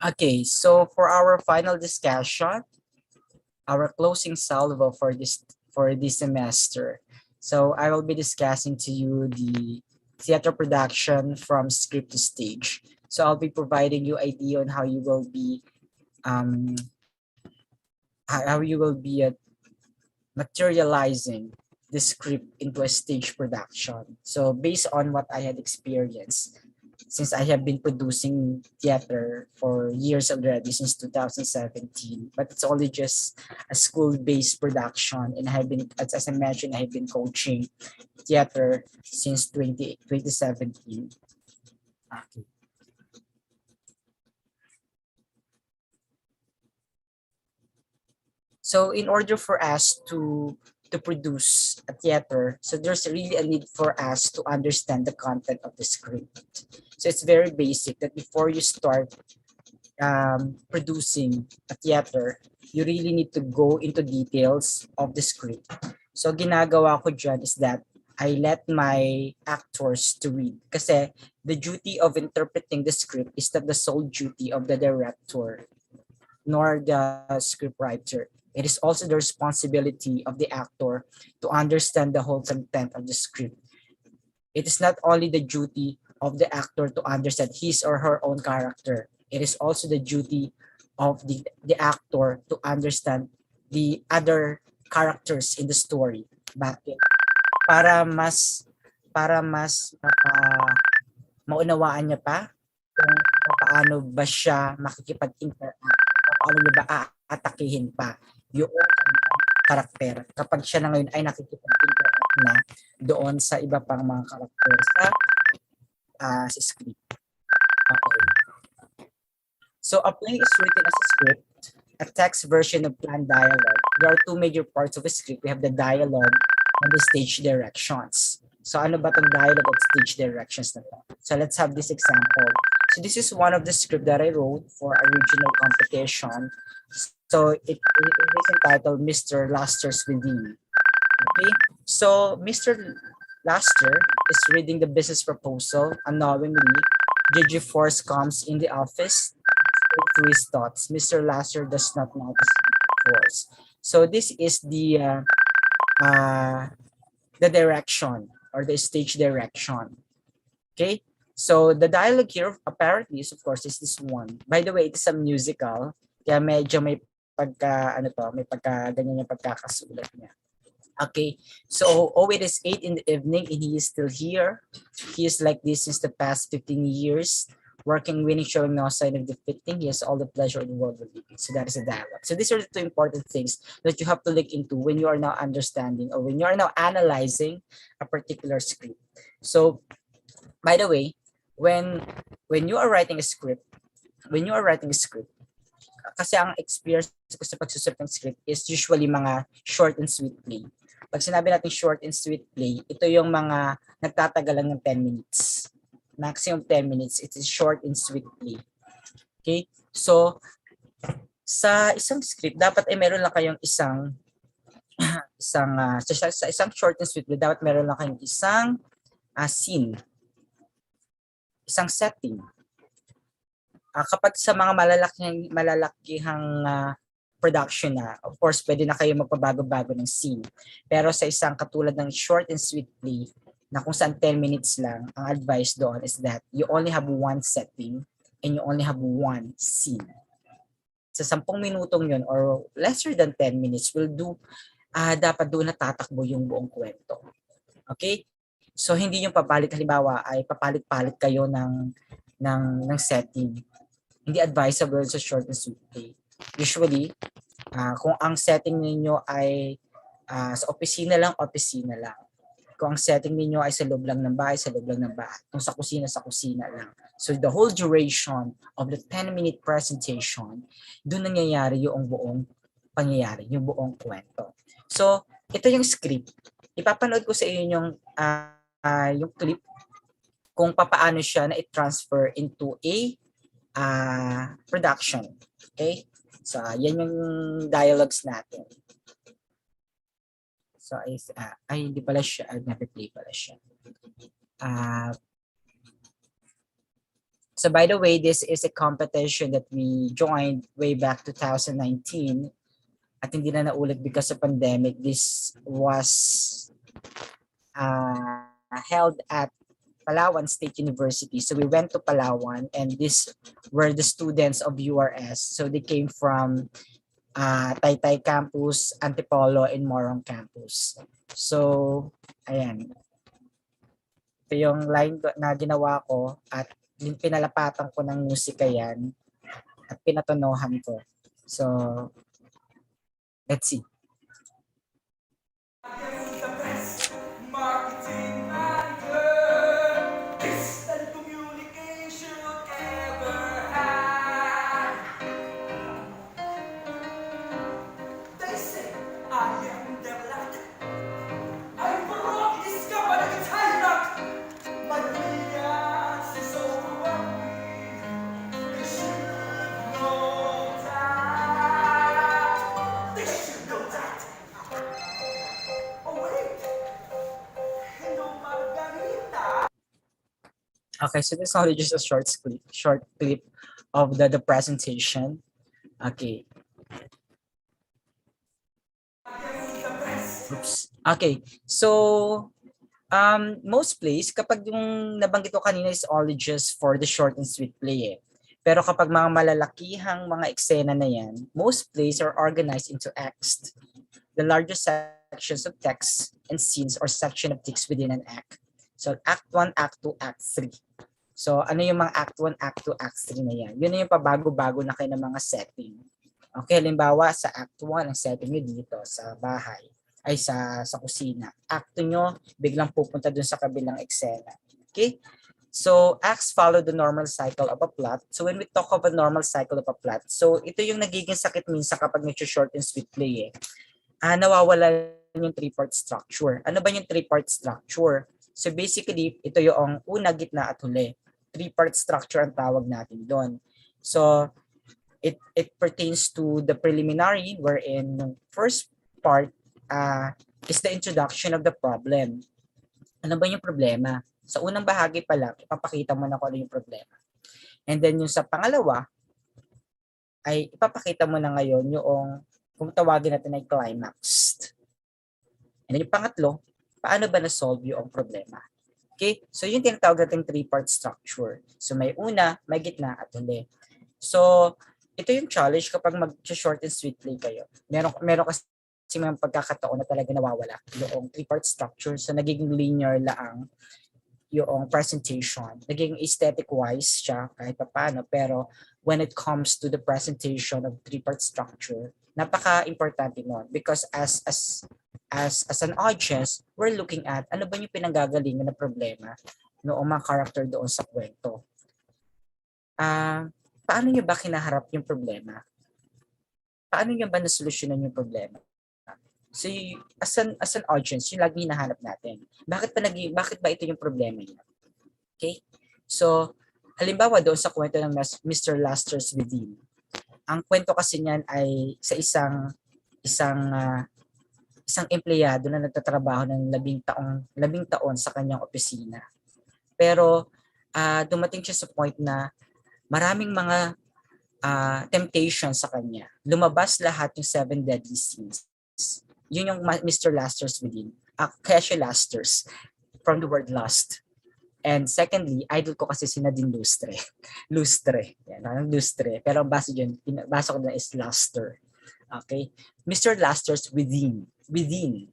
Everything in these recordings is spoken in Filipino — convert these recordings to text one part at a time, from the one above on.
Okay, so for our final discussion, our closing salvo for this semester. So I will be discussing to you the theater production from script to stage. So I'll be providing you idea on how you will be um how you will be materializing the script into a stage production. So based on what I had experienced, since I have been producing theater for years already since 2017, but it's only just a school-based production, and I have been, as I mentioned, I have been coaching theater since 2017. Okay. So in order for us to produce a theater, so there's really a need for us to understand the content of the script. So it's very basic that before you start producing a theater, you really need to go into details of the script. So ginagawa ko dyan is that I let my actors to read. Kasi the duty of interpreting the script is not the sole duty of the director nor the scriptwriter. It is also the responsibility of the actor to understand the whole content of the script. It is not only the duty of the actor to understand his or her own character. It is also the duty of the actor to understand the other characters in the story. Bakit? Para mas maunawaan niya pa kung paano ba siya makikipag-interact, paano niya ba aatakihin pa yung karakter kapag siya na ngayon ay nakikipag-interact na doon sa iba pang mga karakter sa script. Okay. So a play is written as a script, a text version of planned dialogue. There are two major parts of a script. We have the dialogue and the stage directions. So ano ba tong dialogue at stage directions na to? So let's have this example. So this is one of the script that I wrote for a regional competition. So it is entitled Mr. Laster's Within. Okay, so Mr. Laster is reading the business proposal. Unknowingly, Gigi Force comes in the office through his thoughts. Mr. Laster does not notice Force. So this is the direction or the stage direction. Okay, so the dialogue here apparently is, of course, is this one. By the way, it is a musical, kaya medyo may pagka ano to, may pagka ganyan yung pagkakasulat niya. Okay, so it is 8 in the evening and he is still here. He is like this since the past 15 years, working, winning, showing no sign of defeating. He has all the pleasure in the world of living. So that is a dialogue. So these are the two important things that you have to look into when you are now understanding or when you are now analyzing a particular script. So, by the way, when you are writing a script, kasi ang experience ko sa pagsusulat ng script is usually mga short and sweet play. Pag sinabi natin short and sweet play, ito yung mga nagtatagal lang ng 10 minutes. Maximum 10 minutes. It is short and sweet play. Okay? So, sa isang script, dapat ay meron lang kayong sa isang short and sweet play, dapat meron lang kayong isang scene. Isang setting. Kapag sa mga malalakihang production na, of course, pwede na kayo magpabago-bago ng scene. Pero sa isang katulad ng short and sweet play, na kung saan 10 minutes lang, ang advice doon is that you only have one setting and you only have one scene. Sa 10 minutong yun or lesser than 10 minutes will do, dapat doon natatakbo yung buong kwento. Okay? So, hindi yung papalit, halimbawa, ay papalit-palit kayo ng setting. Hindi advisable sa short and sweet play. Usually, kung ang setting ninyo ay sa opisina lang. Kung ang setting ninyo ay sa loob lang ng bahay, sa loob lang ng bahay. Kung sa kusina lang. So the whole duration of the 10-minute presentation, doon nangyayari yung buong pangyayari, yung buong kwento. So, ito yung script. Ipapanood ko sa inyo yung clip kung papaano siya na i-transfer into a production. Okay? So, yan yung dialogues natin. So, hindi pala siya, nape-play pala siya. So by the way, this is a competition that we joined way back 2019 at hindi na naulit because of pandemic. This was held at Palawan State University. So we went to Palawan and these were the students of URS. So they came from Taytay campus, Antipolo, and Morong campus. So, ayan. Ito yung line na ginawa ko at pinalapatan ko ng musika yan at pinatonohan ko. So, let's see. Okay, so this is only just a short clip of the presentation. Okay. Oops. Okay, so most plays, kapag yung nabanggit ko kanina is only just for the short and sweet play eh. Pero kapag mga malalakihang mga eksena na yan, most plays are organized into acts. The largest sections of text and scenes or section of text within an act. So Act 1, Act 2, Act 3. So ano yung mga Act 1, Act 2, Act 3 na yan? Yun na yung pabago-bago na kayo ng mga setting. Okay, halimbawa sa Act 1, ang setting nyo dito sa bahay ay sa kusina. Act 2 nyo, biglang pupunta dun sa kabilang eksena. Okay? So acts follow the normal cycle of a plot. So when we talk of a normal cycle of a plot, so ito yung nagiging sakit minsan kapag short and sweet play eh. Nawawala yung three-part structure. Ano ba yung three-part structure? So basically, ito yung una, gitna at huli. Three-part structure ang tawag natin doon. So it pertains to the preliminary wherein the first part is the introduction of the problem. Ano ba yung problema? Sa unang bahagi pa lang, ipapakita mo na kung ano yung problema. And then yung sa pangalawa, ay ipapakita mo na ngayon yung kung tawagin natin ay climax. And then yung pangatlo, paano ba na-solve yung problema? Okay? So yung tinatawag natin three-part structure. So may una, may gitna, at huli. So ito yung challenge kapag mag-short and sweet play kayo. Meron kasi may pagkakataon na talaga nawawala yung three-part structure. So nagiging linear lang yung presentation. Naging aesthetic-wise siya kahit paano. Pero when it comes to the presentation of three-part structure, napaka-importante nun. Because as an audience, we're looking at ano ba yung pinanggagalingan na problema noong mga character doon sa kwento. Paano nyo ba kinaharap yung problema? Paano nyo ba nasolusyonan yung problema? So as an audience, yung lagi hinahanap natin. Bakit ba ito yung problema niya? Okay? So halimbawa doon sa kwento ng Mr. Laster's Within. Ang kwento kasi niyan ay sa isang empleyado na nagtatrabaho ng 10 taon sa kanyang opisina. Pero dumating siya sa point na maraming mga temptations sa kanya. Lumabas lahat yung 7 deadly sins. Yun yung Mr. Laster's Within. Kaya siya Lasters from the word lust. And secondly, idol ko kasi si Nadine Lustre. Lustre. Yan, Lustre. Pero ang basa ko na is Luster. Okay? Mr. Laster's Within. Within.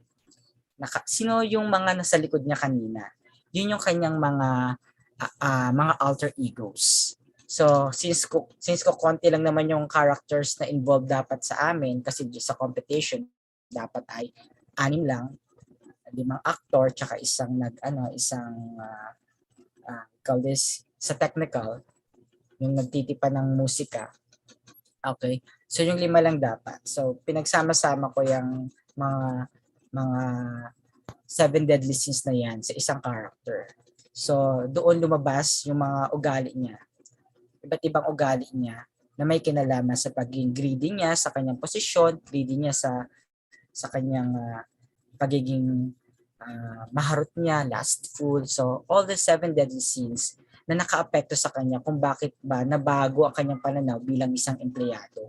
Sino yung mga nasa likod niya kanina? Yun yung kanyang mga alter egos. So since ko konti lang naman yung characters na involved dapat sa amin kasi sa competition dapat ay 6 lang, 5 actor tsaka isang call this sa technical yung nagtitipa ng musika. Okay? So yung 5 lang dapat. So pinagsama-sama ko yung mga 7 deadly sins na yan sa isang character. So doon lumabas yung mga ugali niya. Iba't ibang ugali niya na may kinalaman sa pagiging greedy niya sa kanyang posisyon, greedy niya sa kanyang pagiging maharot niya, lustful. So all the 7 deadly sins na nakaapekto sa kanya kung bakit ba nabago ang kanyang pananaw bilang isang empleyado.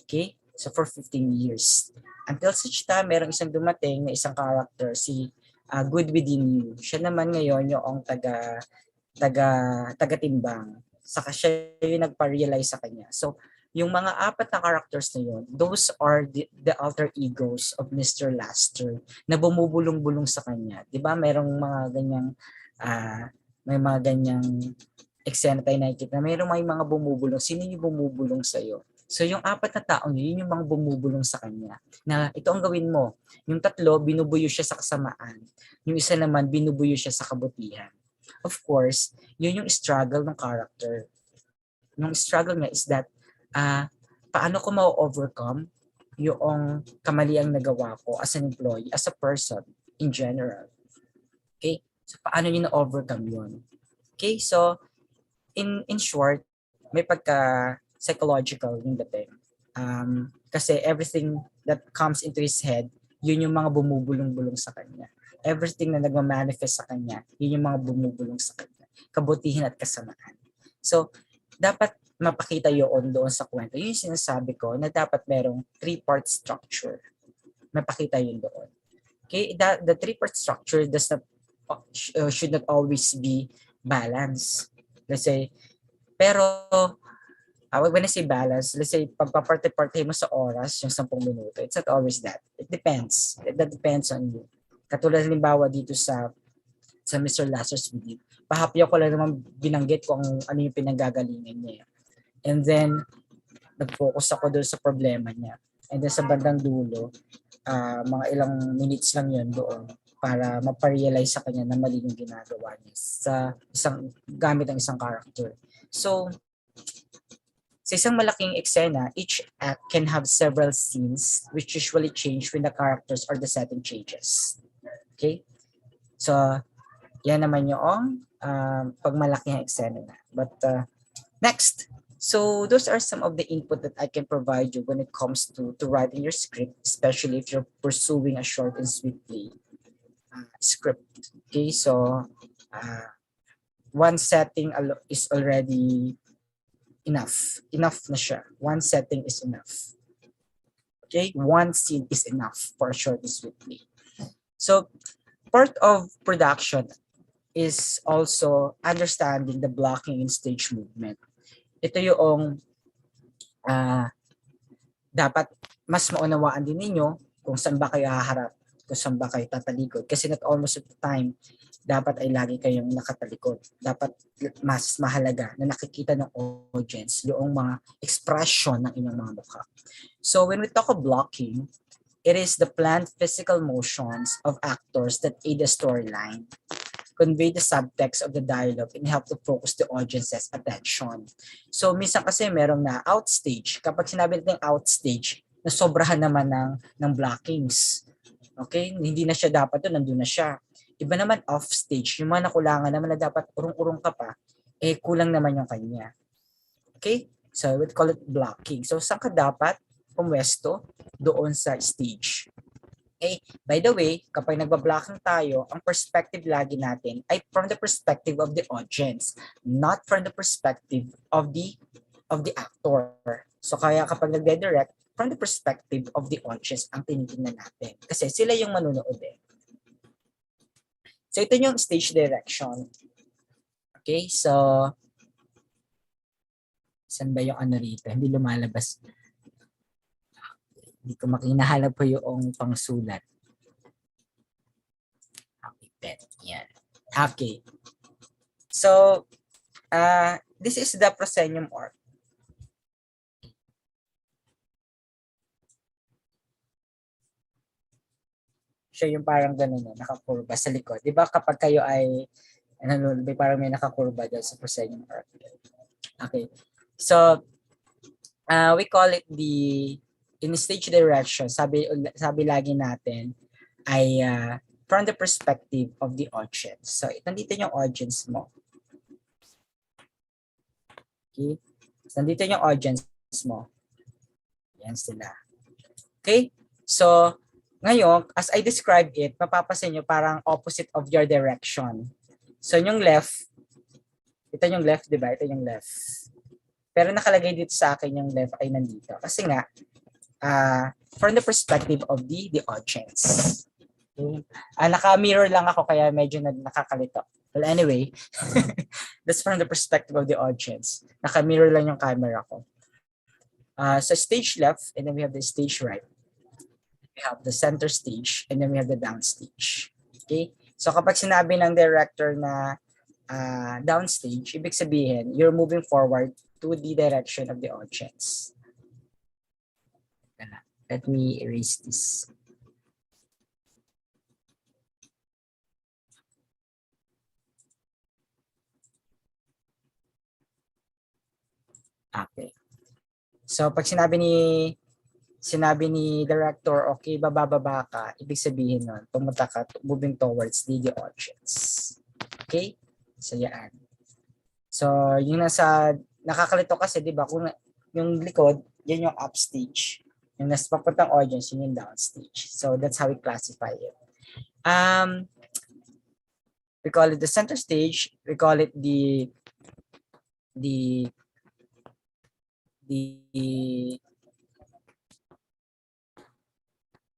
Okay? So for 15 years. Until such time, merong isang dumating na isang character, si Good Within You. Siya naman ngayon yung taga-timbang. Saka siya yung nagpa-realize sa kanya. So, yung mga apat na characters na yun, those are the alter egos of Mr. Laster na bumubulong-bulong sa kanya. 'Di ba? Merong mga ganyang may mga ganyang eksena tayo nakikita. May mga bumubulong. Sino yung bumubulong sa iyo? So yung apat na taong yun yung mga bumubulong sa kanya. Na ito ang gawin mo. Yung tatlo, binubuyo siya sa kasamaan. Yung isa naman, binubuyo siya sa kabutihan. Of course, yun yung struggle ng character. Yung struggle niya is that paano ko ma-overcome yung kamaliang nagawa ko as an employee, as a person in general. Okay? So paano niyo na-overcome yun? Okay? So in short, may pagka psychological yung dating. Kasi everything that comes into his head, yun yung mga bumubulong-bulong sa kanya. Everything na nagma-manifest sa kanya, yun yung mga bumubulong sa kanya. Kabutihan at kasamaan. So, dapat mapakita yun doon sa kwento. Yun yung sinasabi ko na dapat merong three-part structure. Mapakita yun doon. Okay? The three-part structure should not always be balanced. Let's say, pero when I say balance, let's say, pagpaparte-parte mo sa oras, yung 10 minuto, it's not always that. It depends. That depends on you. Katulad halimbawa dito sa Mr. Laster's video, pahapyaw ko lang naman binanggit kung ano yung pinanggagalingan niya. And then, nag-focus ako doon sa problema niya. And then sa bandang dulo, mga ilang minutes lang yun doon para maparealize sa kanya na mali yung ginagawa niya gamit ang isang character. So, sa isang malaking eksena, each act can have several scenes which usually change when the characters or the setting changes. Okay? So, yan naman yung pagmalaki ang eksena na. But next, so those are some of the input that I can provide you when it comes to writing your script, especially if you're pursuing a short and sweet play script. Okay, so one setting is already enough. Enough na siya. One setting is enough. Okay, one scene is enough for a short and sweet play. So part of production is also understanding the blocking and stage movement. Ito yung dapat mas maunawaan din ninyo kung saan ba kayo haharap, kung saan ba kayo tatalikod. Kasi not almost at the time, dapat ay lagi kayong nakatalikod. Dapat mas mahalaga na nakikita ng audience yung mga expression ng inyong mga mukha. So when we talk of blocking, it is the planned physical motions of actors that aid the storyline, convey the subtext of the dialogue, and help to focus the audience's attention. So minsan kasi merong na outstage. Kapag sinabi natin outstage, nasobrahan naman ng blockings. Okay? Hindi na siya dapat doon, nandun na siya. Iba naman off-stage, yung mga nakulangan naman na dapat urong-urong ka pa, kulang naman yung kanya. Okay? So we call it blocking. So saan ka dapat pumwesto? Doon sa stage. Okay? By the way, kapag nagbablocking tayo, ang perspective lagi natin ay from the perspective of the audience, not from the perspective of the actor. So kaya kapag nagde-direct, from the perspective of the audience ang tinitingnan natin. Kasi sila yung manunood eh. So ito yung stage direction. Okay, so saan ba yung ano rito? Hindi lumalabas. Hindi ko makinahalap po yung pangsulat. Okay, yan. Okay. So, this is the proscenium arc. Siya yung parang gano'n, nakakurba sa likod. Di ba kapag kayo ay, parang may nakakurba dyan sa proscenium arc. Okay. So, we call it in stage direction, sabi lagi natin, ay from the perspective of the audience. So, nandito yung audience mo. Okay? So, nandito yung audience mo. Yan sila. Okay? So, ngayon, as I describe it, mapapasin nyo parang opposite of your direction. So, yung left, Ito yung left, di ba? Ito yung left. Pero nakalagay dito sa akin yung left ay nandito. Kasi nga, from the perspective of the audience. Okay. Naka-mirror lang ako kaya medyo nakakalito. Well, anyway, that's from the perspective of the audience. Naka-mirror lang yung camera ko. So stage left, and then we have the stage right. We have the center stage, and then we have the down stage. Okay? So kapag sinabi ng director na downstage, ibig sabihin, you're moving forward to the direction of the audience. Let me erase this. Okay. So pag sinabi ni director, okay, bababa ka, ibig sabihin nun, pumunta ka, moving towards the audience. Okay? So yan. So yung nakakalito kasi, di ba, kung yung likod, yan yung upstage. Yung nasa papuntang audience, yun yung downstage. So that's how we classify it. We call it the center stage. We call it the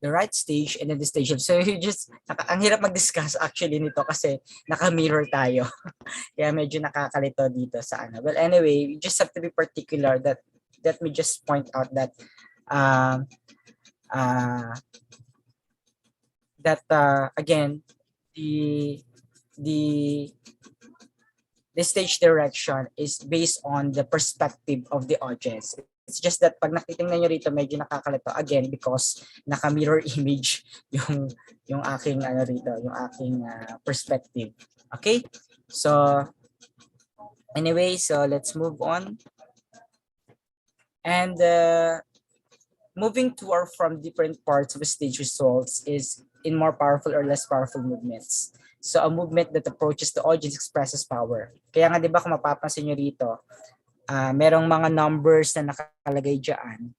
right stage and then the stage. So you just, ang hirap mag-discuss actually nito kasi naka-mirror tayo. Kaya medyo nakakalito dito sa ano. Well, anyway, you just have to be particular that let me just point out that again, the stage direction is based on the perspective of the audience. It's just that pag nakitingnan nyo rito, medyo nakakalito again because naka-mirror image yung aking rito, yung aking perspective. Okay? So anyway, so let's move on. And moving to or from different parts of a stage results is in more powerful or less powerful movements. So a movement that approaches the audience expresses power. Kaya nga 'di ba kung mapapansin niyo rito, merong mga numbers na nakalagay diyan.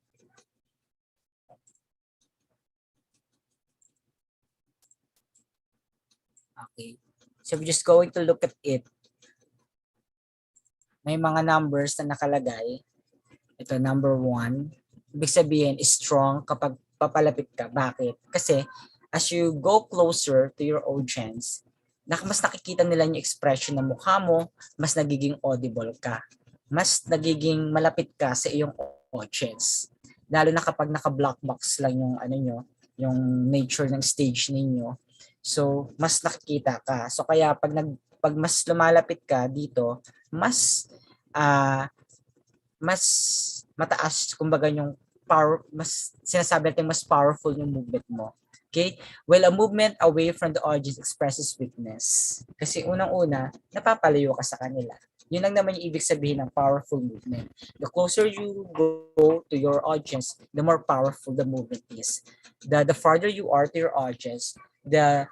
Okay. So we're just going to look at it. May mga numbers na nakalagay. Ito number 1. Ibig sabihin is strong kapag papalapit ka. Bakit? Kasi as you go closer to your audience, mas nakikita nila yung expression ng mukha mo, mas nagiging audible ka. Mas nagiging malapit ka sa iyong audience. Lalo na kapag naka-black box lang yung yung nature ng stage ninyo. So, mas nakikita ka. So kaya pag mas lumalapit ka dito, mas mataas kumbaga yung power, mas sinasabi natin mas powerful yung movement mo. Okay? Well, a movement away from the audience expresses weakness. Kasi unang-una, napapalayo ka sa kanila. Yun lang naman yung ibig sabihin ng powerful movement. The closer you go to your audience, the more powerful the movement is. The farther you are to your audience, the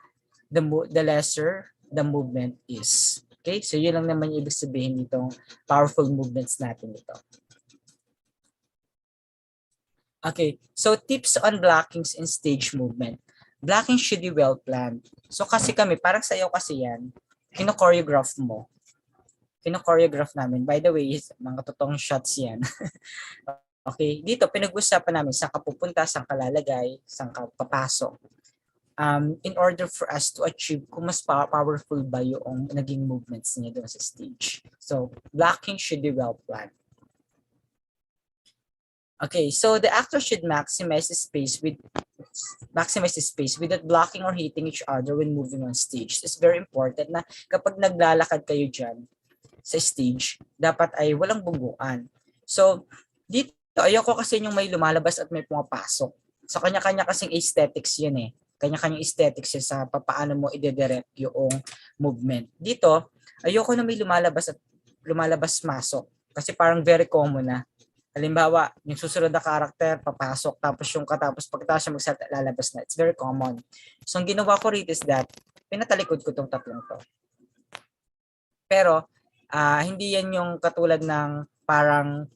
lesser the movement is. Okay? So yun lang naman yung ibig sabihin nitong powerful movements natin ito. Okay, so tips on blockings in stage movement. Blocking should be well planned. So kasi kami, parang sayo kasi yan, kino-choreograph mo. Kino-choreograph namin. By the way, mga totoong shots yan. Okay, dito pinag-usapan namin saan ka pupunta, saan ka lalagay, saan ka papasok. In order for us to achieve kung mas powerful ba yung naging movements niya doon sa stage. So, blocking should be well planned. Okay, so the actor should maximize the space without blocking or hitting each other when moving on stage. It's very important na kapag naglalakad kayo dyan sa stage, dapat ay walang buguan. So, dito, ayoko kasi yung may lumalabas at may pumapasok. So, kanya-kanya kasing aesthetics yun eh. Kanya-kanyang aesthetics yun sa paano mo i-direct yung movement. Dito, ayoko na may lumalabas-masok. Kasi parang very common na. Halimbawa, yung susunod na character, papasok, tapos yung pagkatapos siya lalabas na. It's very common. So, ang ginawa ko rito is that, pinatalikod ko itong tatlong to. Pero, hindi yan yung katulad ng parang,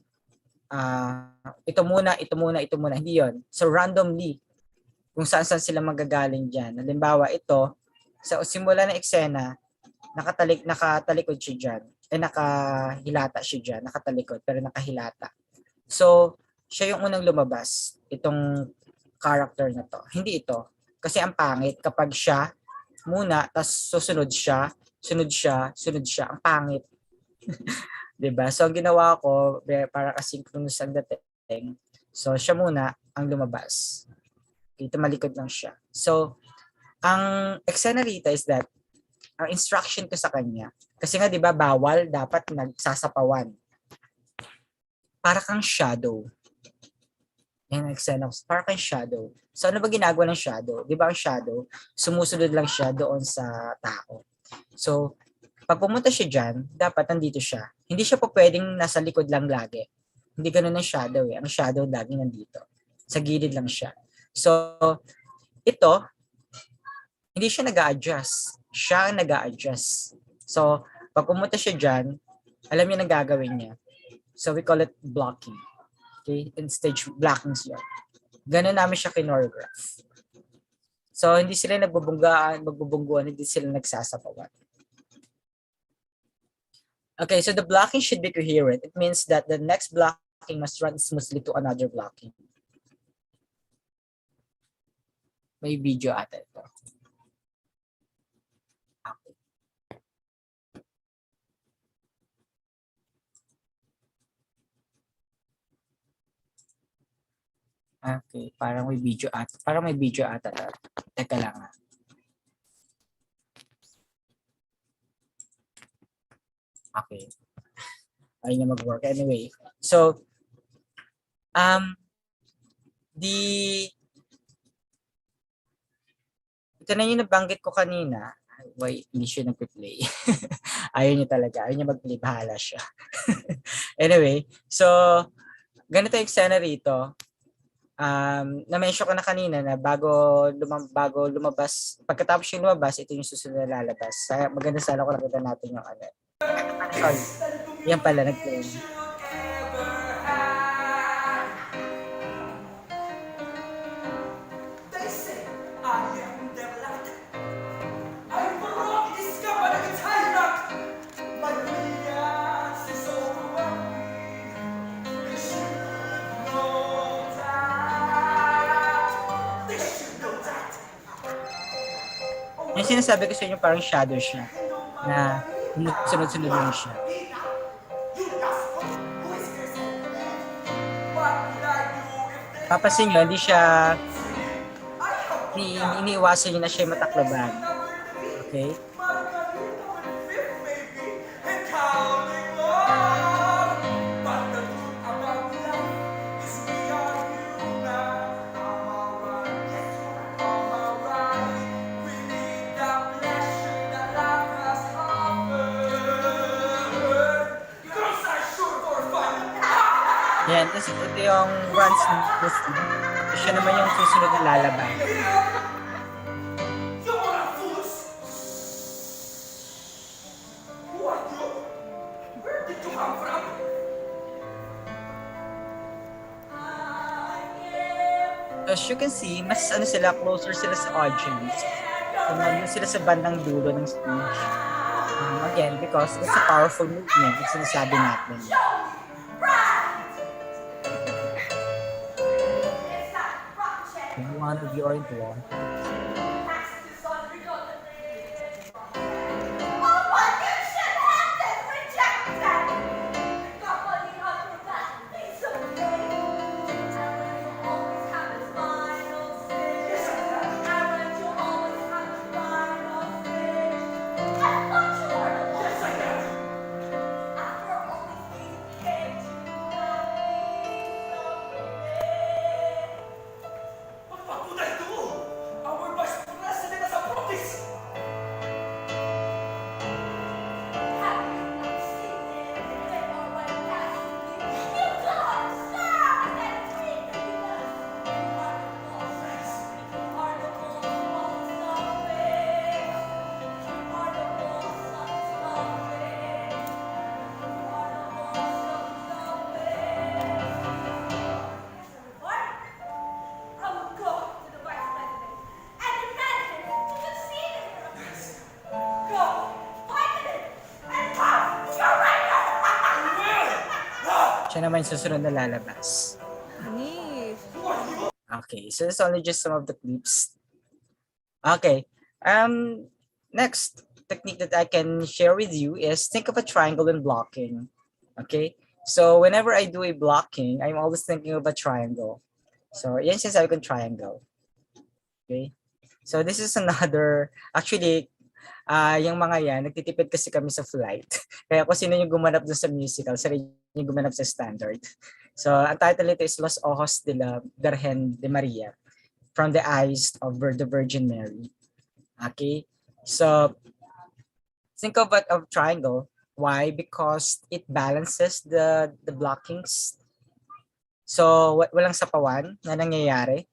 ito muna. Hindi yon. So, randomly, kung saan sila magagaling dyan. Halimbawa, ito, sa simula ng eksena, nakatalikod siya dyan. Nakahilata siya dyan. Nakatalikod, pero nakahilata. So, siya yung unang lumabas, itong character na to. Hindi ito. Kasi ang pangit kapag siya muna, tas susunod siya, sunod siya, sunod siya. Ang pangit. Diba? So, ang ginawa ko, para asynchronous ang dating. So, siya muna ang lumabas. Dito malikod lang siya. So, ang eksena rito is that, ang instruction ko sa kanya, kasi nga 'di ba bawal, dapat nagsasapawan. Para kang shadow. Yan ang eksena, para kang shadow. So ano ba ginagawa ng shadow? 'Di ba ang shadow, sumusunod lang siya doon sa tao. So pag pumunta siya diyan, dapat nandito siya. Hindi siya po pwedeng nasa likod lang lagi. Hindi ganoon ang shadow eh. Ang shadow lagi nandito. Sa gilid lang siya. So ito, hindi siya nag-a-adjust. Siya ang nag-a-adjust. So, pag pumunta siya dyan, alam niya na gagawin niya. So, we call it blocking. Okay? And stage blocking siya. Ganun namin siya kinorograph. So, hindi sila magbubungguan, hindi sila nagsasapawan. Okay, so the blocking should be coherent. It means that the next blocking must run smoothly to another blocking. May video ata ito. Okay, parang may video ata. Parang may video ata. Teka lang ah. Okay. Ayun niya mag-work. Anyway, so, ito na yung nabanggit ko kanina. Why, hindi siya nag-play. Ayaw niya talaga. Ayaw niya mag-play. Bahala siya. Anyway, so, ganito yung eksena rito. Na-mention ko na kanina na bago lumabas, pagkatapos yung lumabas, ito yung susunod na lalabas. Maganda sana kung nakita natin yung ano. Sorry. Yan pala, nag-play. Yung sinasabi ko sa inyo parang shadow siya na sunod-sunod lang siya. Papasin nyo, hindi siya iniiwasan nyo na siya matakloban. Okay? Yan, tapos ito yung runs smoothly. Siya naman yung susunod na lalabas. So as you can see, mas sila, closer sila sa audience. Nandun sila sa bandang dulo ng stage. Again, because it's a powerful movement, yung sinasabi natin. One of your employees. Siya naman yung susunod na lalabas. Neat. Okay, so it's only just some of the clips. Okay, next technique that I can share with you is think of a triangle when blocking. Okay, so whenever I do a blocking, I'm always thinking of a triangle. So yan sinasabi kong triangle. Okay, so this is another, actually, yung mga yan, nagtitipid kasi kami sa flight. Kaya kung sino yung gumanap dun sa musical, sarili yung gumanap sa standard. So, ang title nito is Los Ojos de la Virgen de Maria, From the Eyes of the Virgin Mary. Okay? So, think of it of triangle. Why? Because it balances the blockings. So, walang sapawan na nangyayari.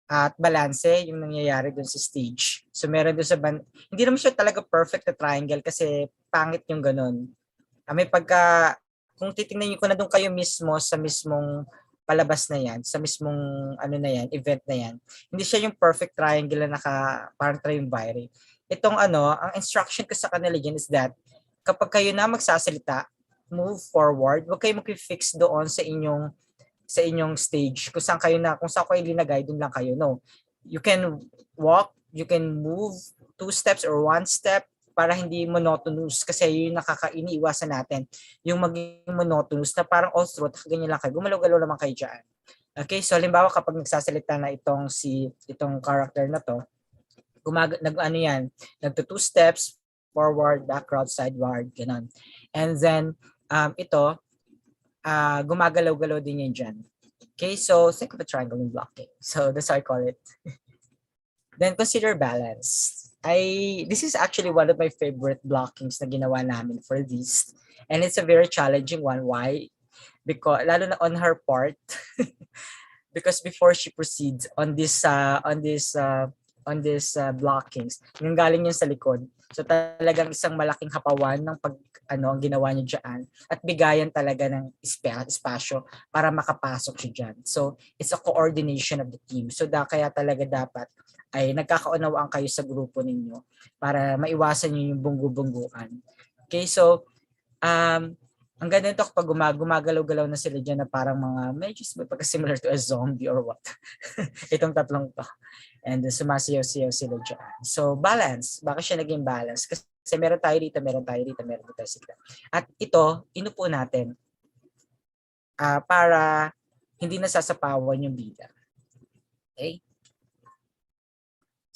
At balanse yung nangyayari dun sa stage. So meron dun sa hindi naman siya talaga perfect na triangle kasi pangit yung ganun. May pagka, kung titingnan niyo ko na doon kayo mismo sa mismong palabas na yan, sa mismong ano na yan, event na yan, hindi siya yung perfect triangle na parang triumvirate. Itong ang instruction ko sa kanila dyan is that kapag kayo na magsasalita, move forward, huwag kayo mag-fix doon sa inyong stage, kung saan kayo linagay, doon lang kayo. No, you can walk, you can move 2 steps or 1 step para hindi monotonous, kasi yun iniiwasan natin, yung maging monotonous na parang all through, ganyan lang kayo, gumalaw-galaw naman kayo dyan. Okay, so halimbawa kapag nagsasalita na itong character na to, nagto 2 steps, forward, backward, sideward, ganun. And then, ito, gumagalaw-galaw din yan dyan. Okay, so think of a triangle in blocking. So that's how I call it. Then consider balance. This is actually one of my favorite blockings na ginawa namin for this. And it's a very challenging one. Why? Because, lalo na on her part, because before she proceeds on this blockings, nanggaling yun sa likod. So talagang isang malaking hapawan ng ang ginawa niya diyan, at bigayan talaga ng espasyo para makapasok siya diyan. So it's a coordination of the team. So kaya talaga dapat ay nagkakaunawaan kayo sa grupo ninyo para maiwasan niyo yung bunggu-bungguan. Okay, so ang ganda nito kapag gumagalaw-galaw na sila dyan na parang mga medyo similar to a zombie or what. Itong tatlong to. And sumasayaw-sayaw sila dyan. So balance. Bakit siya naging balance? Kasi meron tayo dito, meron tayo sila. At ito, inupo natin para hindi nasasapawan yung bida. Okay?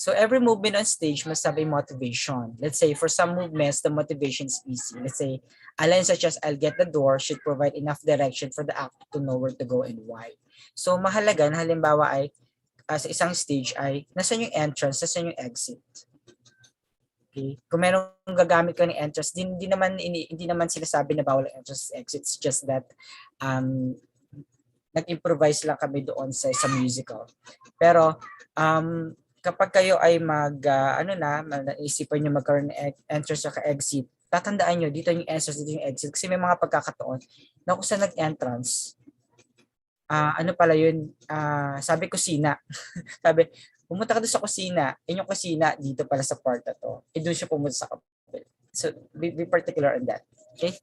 So every movement on stage must have a motivation. Let's say for some movements, the motivation is easy. Let's say a line such as "I'll get the door" should provide enough direction for the actor to know where to go and why. So mahalaga na halimbawa ay sa isang stage ay nasaan yung entrance, nasaan yung exit. Okay? Kung merong gagamit ka ng entrance, hindi naman sinasabi na bawal ang entrance exit. It's just that nag-improvise lang kami doon sa musical. Pero kapag kayo ay naisipan nyo magkaroon ng entrance at exit, tatandaan nyo, dito yung entrance, dito yung exit. Kasi may mga pagkakataon na kung saan nag-entrance, pala yun, sabi kusina. Sabi, pumunta ka doon sa kusina, yung kusina dito pala sa part na to. Doon siya pumunta sa kapil. So, be particular on that. Okay?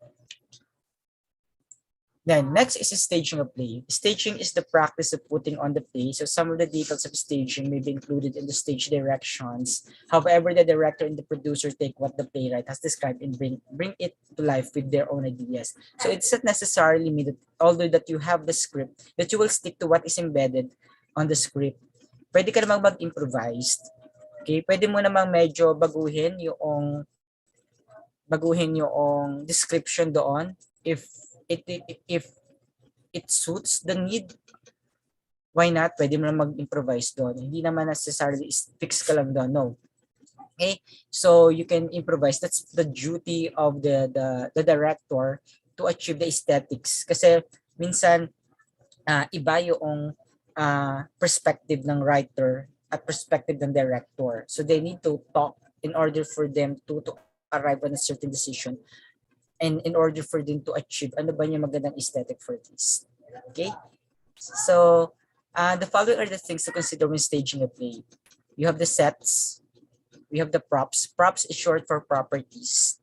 Then, next is staging of play. Staging is the practice of putting on the play. So some of the details of staging may be included in the stage directions. However, the director and the producer take what the playwright has described and bring it to life with their own ideas. So it's not necessarily mean that although that you have the script, that you will stick to what is embedded on the script. Pwede ka namang mag-improvise. Okay? Pwede mo namang medyo baguhin yung description doon if it suits the need. Why not? Pwede mo na mag-improvise doon. Hindi naman necessarily fix ka lang doon. No. Okay? So you can improvise. That's the duty of the director to achieve the aesthetics. Kasi minsan iba yung perspective ng writer at perspective ng director. So they need to talk in order for them to arrive on a certain decision. And in order for them to achieve ano ba yung magandang aesthetic for this. Okay? So, the following are the things to consider when staging a play. You have the sets. We have the props. Props is short for properties.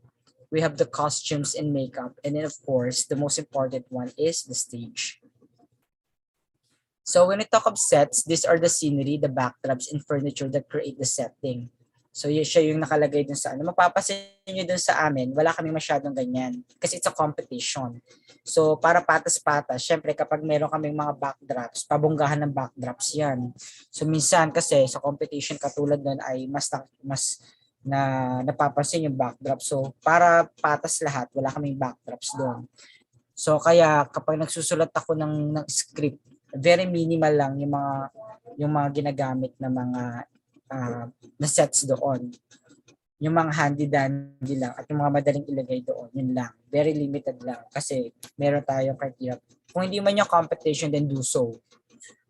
we have the costumes and makeup, and then of course, the most important one is the stage. So when we talk of sets, these are the scenery, the backdrops, and furniture that create the setting. So yun siya yung nakalagay dun sa ano. Mapapasin nyo dun sa amin, wala kami masyadong ganyan. Kasi it's a competition. So para patas-patas, syempre kapag meron kaming mga backdrops, pabonggahan ng backdrops yan. So minsan kasi sa competition katulad nun ay mas napapansin yung backdrop. So para patas lahat, wala kaming backdrops doon. So kaya kapag nagsusulat ako ng script, very minimal lang yung mga ginagamit na mga na sets doon. Yung mga handy dandy lang at yung mga madaling ilagay doon, yun lang. Very limited lang kasi meron tayong criteria. Kung hindi man yung competition, then do so.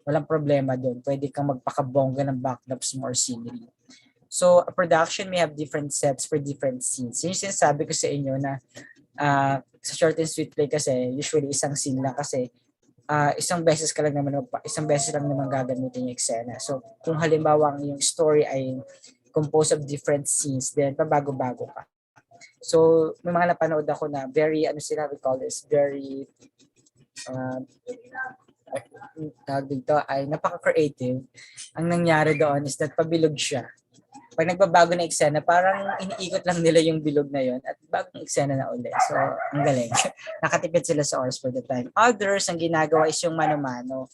Walang problema doon. Pwede kang magpakabongga ng backdrops mo or scenery. So, a production may have different sets for different scenes. Yung sinasabi ko sa inyo na sa short and sweet play kasi, usually isang scene lang kasi isang beses lang naman gagamitin yung eksena. So, kung halimbawa yung story ay composed of different scenes, then pabago-bago pa. So, may mga napanood ako na very, we call this, very, dito ay napaka-creative. Ang nangyari doon is that pabilog siya. Pag nagbabago na eksena, parang iniikot lang nila yung bilog na yon at bagong eksena na ulit. So, ang galing. Nakatipid sila sa oras for the time. Others, ang ginagawa is yung mano-mano.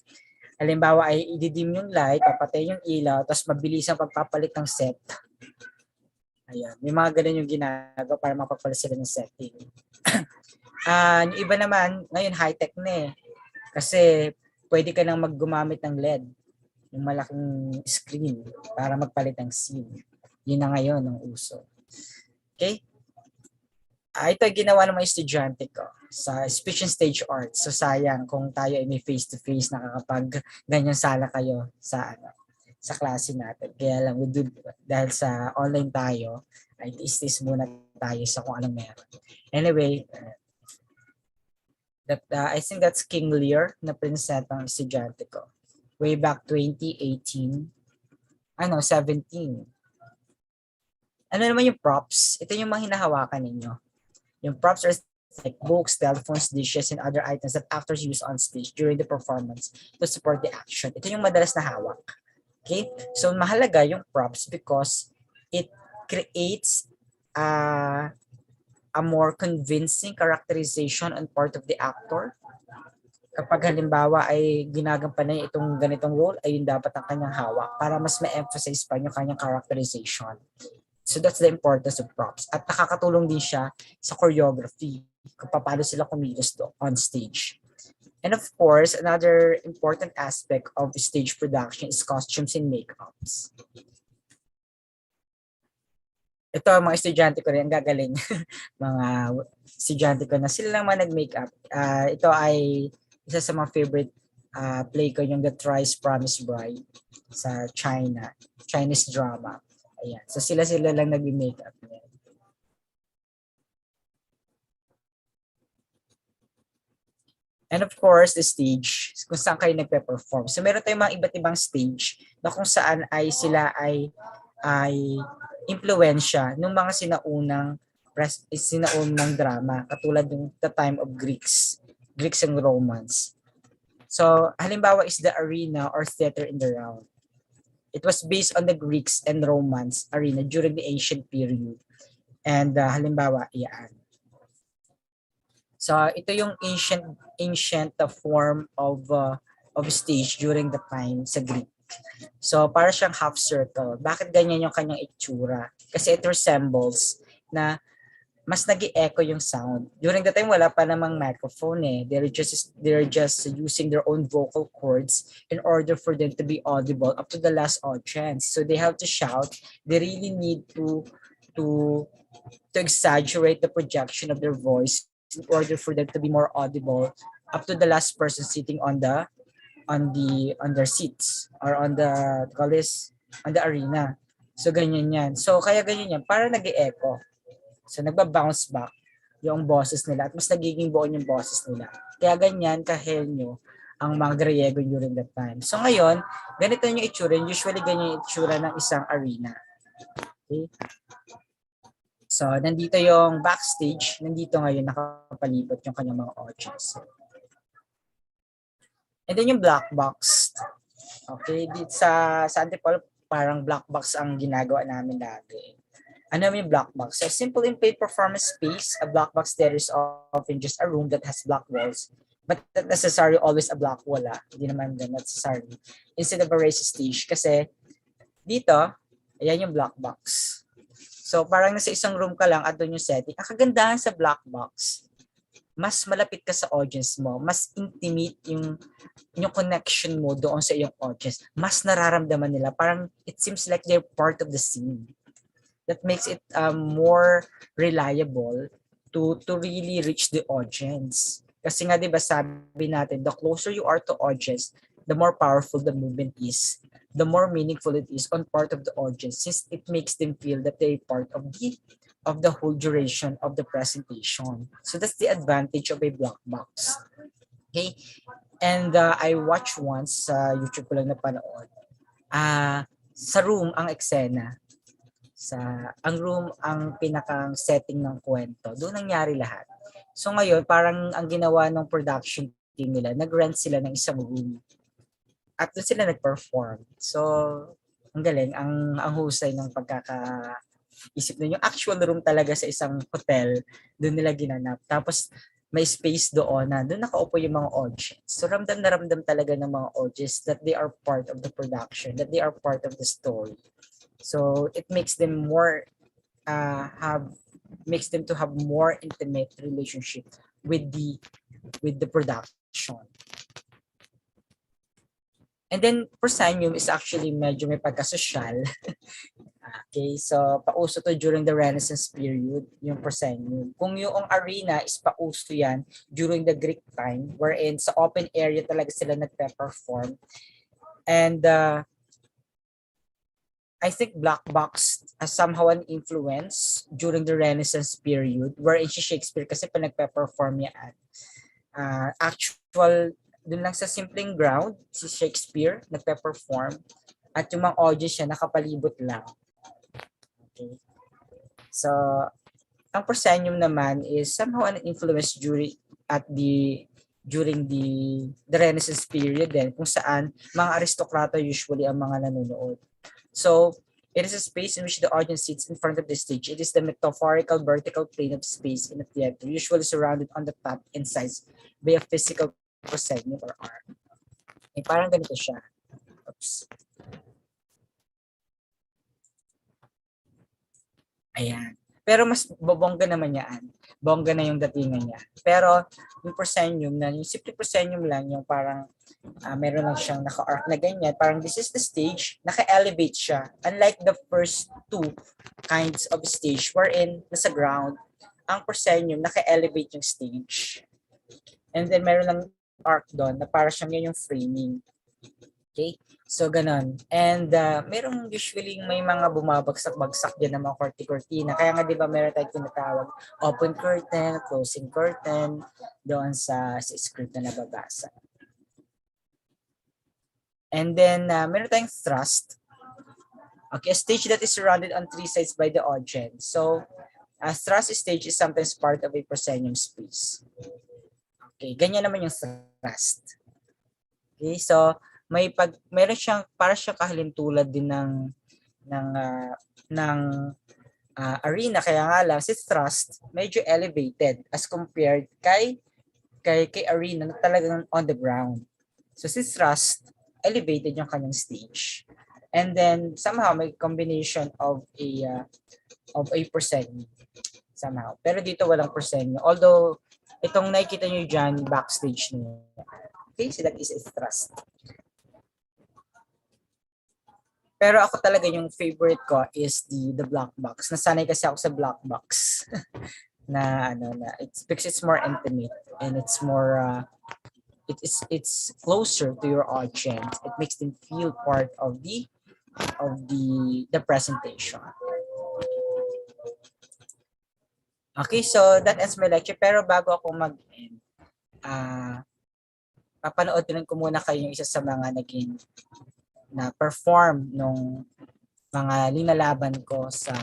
Halimbawa ay ididim yung light, papatay yung ilaw, tapos mabilis ang pagpapalit ng set. Ayan. May mga ganun yung ginagawa para mapapalit sila ng setting. Yung iba naman, ngayon high-tech na eh. Kasi pwede ka nang maggumamit ng LED, yung malaking screen para magpalit ng scene. Yun na ngayon ang uso. Okay? Ito ay ginawa ng mga estudyante ko sa speech and stage arts. So sayang kung tayo ay may face-to-face nakakapag ganyan sala kayo sa klase natin. Kaya lang, dahil sa online tayo, ay tis-tis muna tayo sa kung anong meron. Anyway, I think that's King Lear na present ng estudyante ko. Way back 2018. 17. Ano naman yung props? Ito yung mga hinahawakan ninyo. Yung props are like books, telephones, dishes, and other items that actors use on stage during the performance to support the action. Ito yung madalas na hawak. Okay? So, mahalaga yung props because it creates a more convincing characterization on part of the actor. Kapag halimbawa ay ginagampan na itong ganitong role, ay yun dapat ang kanyang hawak para mas ma-emphasize pa yung kanyang characterization. So that's the importance of props. At nakakatulong din siya sa choreography kung paano sila kumilos on stage. And of course, another important aspect of stage production is costumes and makeups. Ito, mga estudyante ko rin, gagaling. Mga estudyante ko na sila lang mga nag-makeup. Ito ay isa sa mga favorite play ko, yung The Thrice Promised Bride sa China. Chinese drama. Ayan. So sila lang nag-makeup. And of course, the stage, kung saan kayo nagpe-perform. So meron tayong mga iba't ibang stage na kung saan ay sila ay impluwensya ng mga sinaunang drama, katulad ng The Time of Greeks and Romans. So, halimbawa is the arena or theater in the round. It was based on the Greeks and Romans arena during the ancient period. And halimbawa, iyan. So, ito yung ancient form of stage during the time sa Greek. So, para siyang half circle. Bakit ganyan yung kanyang itsura? Kasi it resembles na mas nag-echo yung sound. During the time, wala pa namang microphone eh. They're just using their own vocal cords in order for them to be audible up to the last audience. So they have to shout. They really need to exaggerate the projection of their voice in order for them to be more audible up to the last person sitting on their seats or on the arena. So ganyan yan. So kaya ganyan yan. Para nag-echo. So nagba-bounce back yung boses nila at mas nagiging buo yung boses nila. Kaya ganyan kahenyo ang mga Griego during that time. So ngayon, ganito yung itsura. Usually ganyan yung itsura ng isang arena. Okay? So, nandito yung backstage. Nandito ngayon nakapalibot yung kanyang mga audience. And then yung black box. Okay, dito sa Antipolo, parang black box ang ginagawa namin lagi. Ano yung black box? A simple and paid performance space. A black box there is often just a room that has black walls. But not necessarily always a black wall. Hindi naman necessarily. Instead of a raised stage. Kasi dito, ayan yung black box. So parang nasa isang room ka lang at doon yung setting. Ang kagandahan sa black box, mas malapit ka sa audience mo, mas intimate yung connection mo doon sa iyong audience. Mas nararamdaman nila. Parang it seems like they're part of the scene. That makes it more reliable to really reach the audience. Kasi nga 'di ba sabi natin, the closer you are to audience, the more powerful the movement is, the more meaningful it is on part of the audience, since it makes them feel that they're part of the whole duration of the presentation. So that's the advantage of a black box. Okay? And I watched once sa YouTube ko lang napanood. Sa room ang eksena. Ang room ang pinakang setting ng kwento. Doon nangyari lahat. So ngayon, parang ang ginawa ng production team nila, nag-rent sila ng isang room. At doon sila nag-perform. So, ang galing, ang husay ng pagkakaisip na yung actual room talaga sa isang hotel, doon nila ginanap. Tapos, may space doon na doon nakaupo yung mga audience. So, ramdam na ramdam talaga ng mga audience that they are part of the production, that they are part of the story. So, it makes them more makes them to have more intimate relationship with the production. And then proscenium is actually medyo may pagka-social. Okay, so pauso to during the Renaissance period, yung proscenium. Kung yung arena is pauso yan during the Greek time, wherein sa open area talaga sila nagpe-perform. And I think black box has somehow an influence during the Renaissance period, wherein si Shakespeare kasi pa nagpe-perform yan. Actual, dun lang sa simpleng ground, si Shakespeare nagpe-perform at yung mga audience siya nakapalibot lang. Okay. So, ang proscenium naman is somehow an influence during the Renaissance period din, kung saan mga aristokrata usually ang mga nanonood. So, it is a space in which the audience sits in front of the stage. It is the metaphorical vertical plane of space in a theater, usually surrounded on the top and sides by a physical proscenium or arm. Eh, parang ganito siya. Oops. Ayan. Pero mas bongga naman yan. Bongga na yung datingan niya. Pero yung proscenium na, yung simple proscenium lang, yung parang meron lang siyang naka-arc na ganyan. Parang this is the stage, naka-elevate siya. Unlike the first two kinds of stage wherein nasa ground, ang proscenium, naka-elevate yung stage. And then meron lang arc doon na para siyang yung framing. Okay? So, ganun. And merong usually may mga bumabagsak-bagsak dyan ng mga kortina. Kaya nga, di ba, meron tayong tinatawag open curtain, closing curtain, doon sa script na nababasa. And then, meron tayong thrust. Okay, a stage that is surrounded on three sides by the audience. So, a thrust stage is sometimes part of a proscenium space. Okay, ganyan naman yung thrust. Okay, so, meron siyang para siyang kahalintulad din ng arena, kaya nga lang si thrust medyo elevated as compared kay arena na talagang on the ground. So si thrust elevated yung kanyang stage. And then somehow may combination of a proscenium somehow. Pero dito walang proscenium. Although itong nakikita niyo diyan backstage niya. Okay, so that is a thrust. Pero ako talaga yung favorite ko is the black box. Nasanay kasi ako sa black box. na because it's more intimate and it's more it's closer to your audience. It makes them feel part of the presentation. Okay, so that ends my lecture. Pero bago ako mag-end, papanood ko muna kayo yung isa sa mga naging na perform nung mga linalaban ko sa